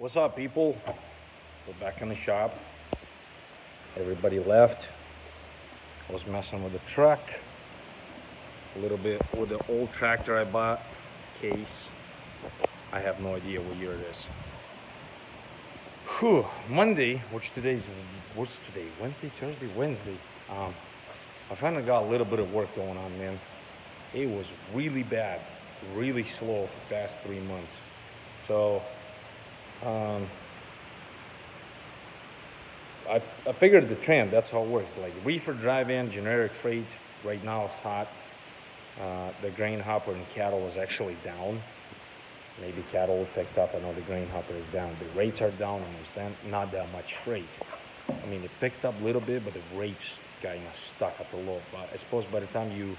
What's up, people? We're back in the shop. Everybody left. I was messing with the truck a little bit with the old tractor I bought. Case. I have no idea what year it is. Whew. Monday, what's today? Wednesday, Thursday, Wednesday. I finally got a little bit of work going on, man. It was really bad, really slow for the past 3 months. So, I figured the trend, that's how it works. Like reefer drive-in, generic freight, right now it's hot. The grain hopper and cattle is actually down. Maybe cattle picked up, I know the grain hopper is down. The rates are down and there's not that much freight. I mean, it picked up a little bit, but the rates kind of stuck at the low. But I suppose by the time you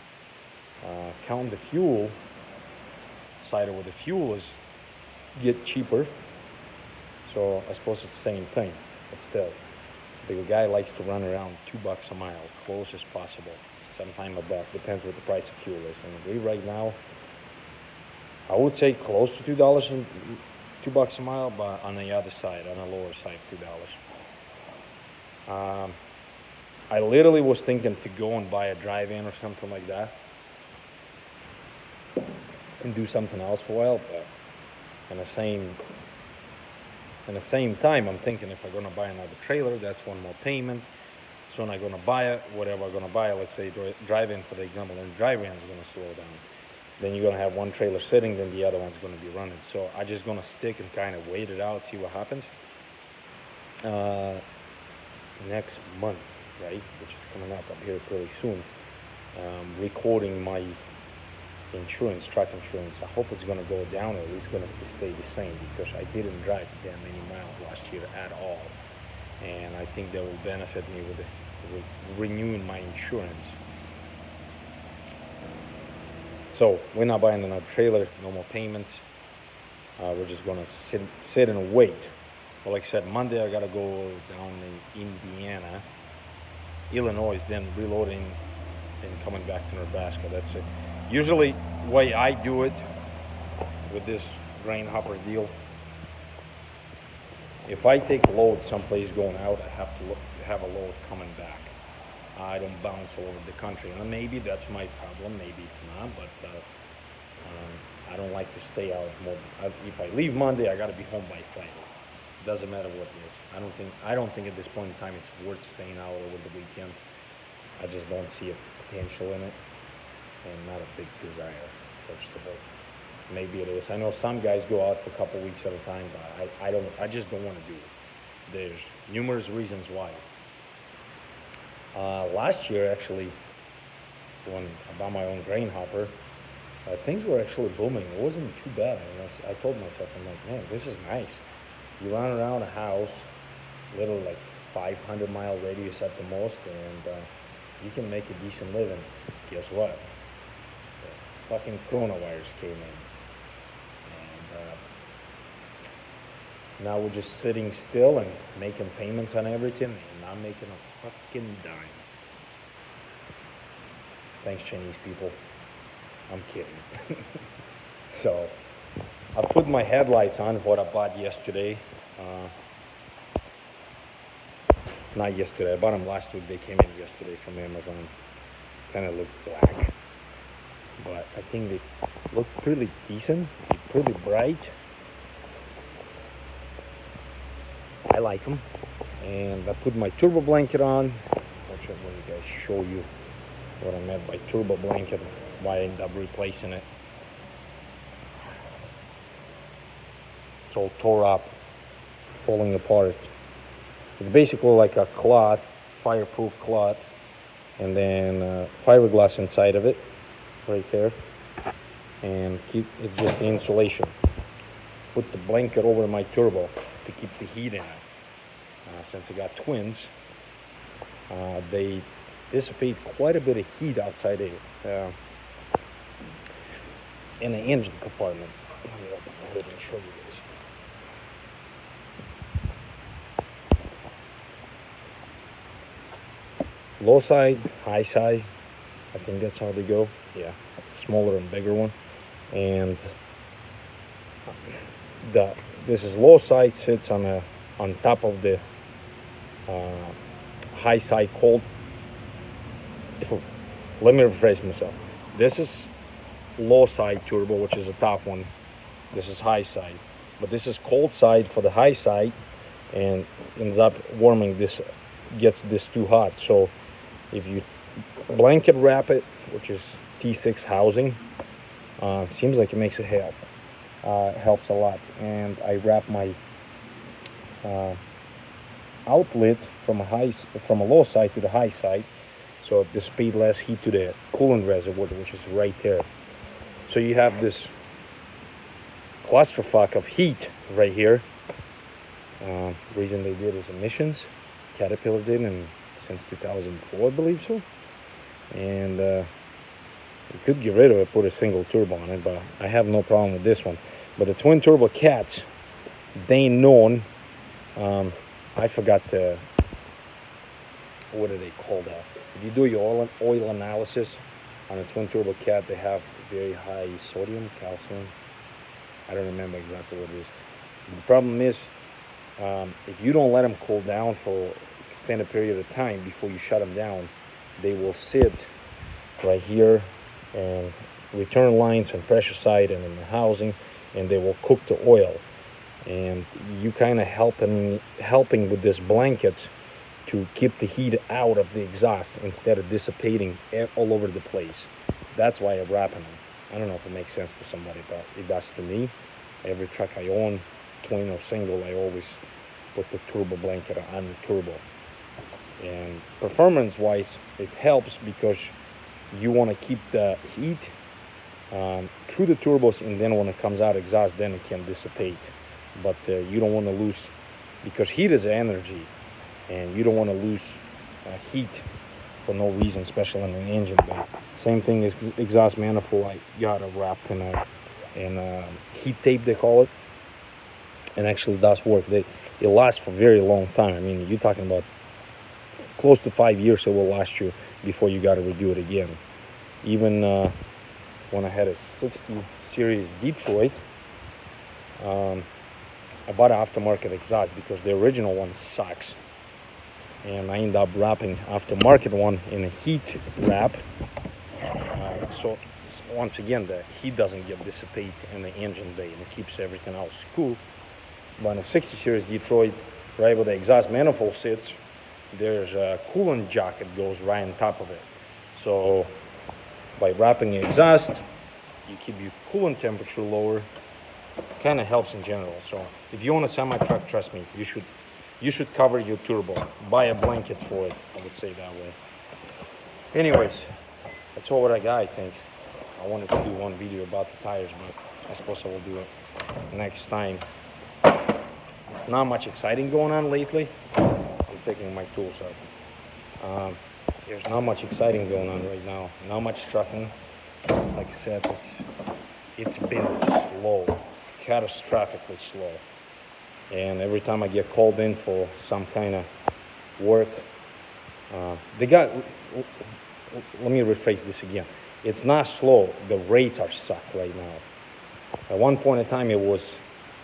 count the fuel, side with the fuel is get cheaper. So I suppose it's the same thing, but still. The guy likes to run around $2 a mile, close as possible. Sometime $1, depends what the price of fuel is. And we right now, I would say close to $2 and $2 a mile, but on the other side, on the lower side, $2. I literally was thinking to go and buy a drive-in or something like that, and do something else for a while. But in the same time, I'm thinking if I'm going to buy another trailer, that's one more payment. So I'm not going to buy it. Whatever I'm going to buy, let's say drive-in for the example, and drive-in is going to slow down. Then you're going to have one trailer sitting, then the other one's going to be running. So I'm just going to stick and kind of wait it out, see what happens. Next month, right, which is coming up here pretty soon, recording my insurance, truck insurance. I hope it's going to go down, or at least going to stay the same, because I didn't drive that many miles last year at all, and I think that will benefit me with renewing my insurance. So we're not buying another trailer, no more payments. We're just going to sit and wait. Well, like I said, Monday I got to go down in Indiana, Illinois, then reloading and coming back to Nebraska. That's it. Usually, the way I do it with this grain hopper deal, if I take a load someplace going out, I have to have a load coming back. I don't bounce all over the country, and maybe that's my problem. Maybe it's not, but I don't like to stay out more. If I leave Monday, I got to be home by Friday. Doesn't matter what it is. I don't think at this point in time it's worth staying out over the weekend. I just don't see a potential in it, and not a big desire, first of all. Maybe it is. I know some guys go out for a couple weeks at a time, but I just don't want to do it. There's numerous reasons why. Last year, actually, when I bought my own grain hopper, things were actually booming. It wasn't too bad. I told myself, I'm like, man, this is nice. You run around a house, little like 500-mile radius at the most, and you can make a decent living. Guess what? The fucking coronavirus came in. And now we're just sitting still and making payments on everything and not making a fucking dime. Thanks, Chinese people. I'm kidding. So, I put my headlights on, what I bought yesterday. Not yesterday, I bought them last week. They came in yesterday from Amazon. Kind of look black, but I think they look pretty decent, pretty bright. I like them. And I put my turbo blanket on. I'll try to guys show you what I meant by turbo blanket, why I ended up replacing it. It's all tore up, falling apart. It's basically like a cloth, fireproof cloth, and then fiberglass inside of it, right there, and it's just the insulation. Put the blanket over my turbo to keep the heat in it. Since I got twins, they dissipate quite a bit of heat outside in the engine compartment. Let me open the hood and show you this. Low side, high side, I think that's how they go. Yeah, smaller and bigger one. And the this is low side, sits on top of the high side cold. Let me rephrase myself. This is low side turbo, which is the top one. This is high side, but this is cold side for the high side, and ends up warming this, gets this too hot. So if you blanket wrap it, which is T6 housing, seems like it makes it help. Helps a lot. And I wrap my outlet from a low side to the high side, so it dissipates less heat to the coolant reservoir, which is right there. So you have this clusterfuck of heat right here. Reason they did is emissions. Caterpillar did, and since 2004, I believe so. And you could get rid of it, put a single turbo on it, but I have no problem with this one. But the twin turbo cats, they known. I forgot the, what do they call that? If you do your oil analysis on a twin turbo cat, they have very high sodium, calcium. I don't remember exactly what it is. The problem is, if you don't let them cool down for extended period of time before you shut them down, they will sit right here and return lines and pressure side and in the housing, and they will cook the oil. And you kind of helping with this blankets to keep the heat out of the exhaust instead of dissipating all over the place. That's why I'm wrapping them. I don't know if it makes sense to somebody, but it does to me. Every truck I own, twin or single, I always put the turbo blanket on the turbo. And performance-wise, it helps because you want to keep the heat through the turbos, and then when it comes out exhaust, then it can dissipate. But you don't want to lose, because heat is energy, and you don't want to lose heat for no reason, especially in an engine bay. Same thing as exhaust manifold. I got it wrapped in a heat tape, they call it, and actually does work. It lasts for a very long time. I mean, you're talking about close to 5 years it will last you before you got to redo it again. Even when I had a 60 series Detroit, I bought an aftermarket exhaust because the original one sucks, and I ended up wrapping aftermarket one in a heat wrap. So once again, the heat doesn't get dissipate in the engine bay, and it keeps everything else cool. But in a 60 series Detroit, right where the exhaust manifold sits, there's a coolant jacket goes right on top of it. So by wrapping the exhaust, you keep your coolant temperature lower. Kind of helps in general. So if you own a semi truck, trust me, you should cover your turbo. Buy a blanket for it, I would say that way. Anyways, that's all what I got, I think. I wanted to do one video about the tires, but I suppose I will do it next time. There's not much exciting going on lately. I'm picking my tools up. There's not much exciting going on right now. Not much trucking. Like I said, it's been slow, catastrophically slow. And every time I get called in for some kind of work, let me rephrase this again. It's not slow, the rates are suck right now. At one point in time it was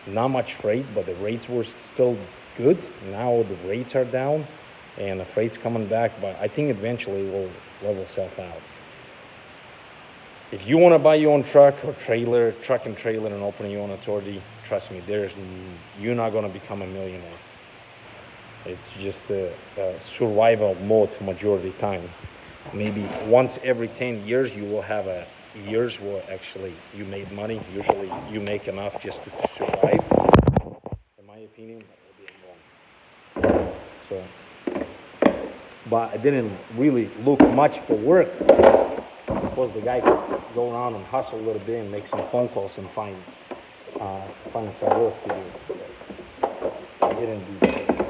not much freight, but the rates were still good. Now the rates are down and the freight's coming back, but I think eventually it will level itself out. If you want to buy your own truck or trailer, truck and trailer, and open your own authority, trust me, you're not going to become a millionaire. It's just a survival mode for majority of the time. Maybe once every 10 years you will have a years where actually you made money. Usually you make enough just to survive. In my opinion, that would be wrong. So, but I didn't really look much for work. Suppose the guy could go around and hustle a little bit and make some phone calls and find some work to do. I didn't do that.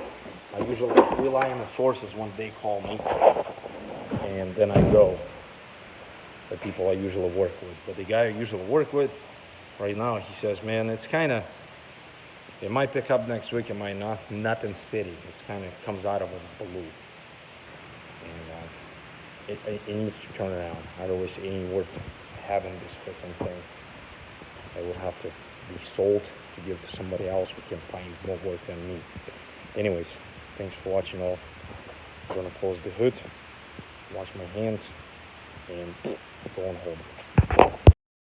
I usually rely on the sources when they call me, and then I go. The people I usually work with. But the guy I usually work with right now, he says, man, it's kind of, it might pick up next week, it might not. Nothing steady. It's kind of comes out of a balloon. And it needs to turn around. I don't wish it ain't worth having this freaking thing. It would have to be sold to give to somebody else who can find more work than me. Anyways, thanks for watching all. I'm gonna close the hood, wash my hands, and going home.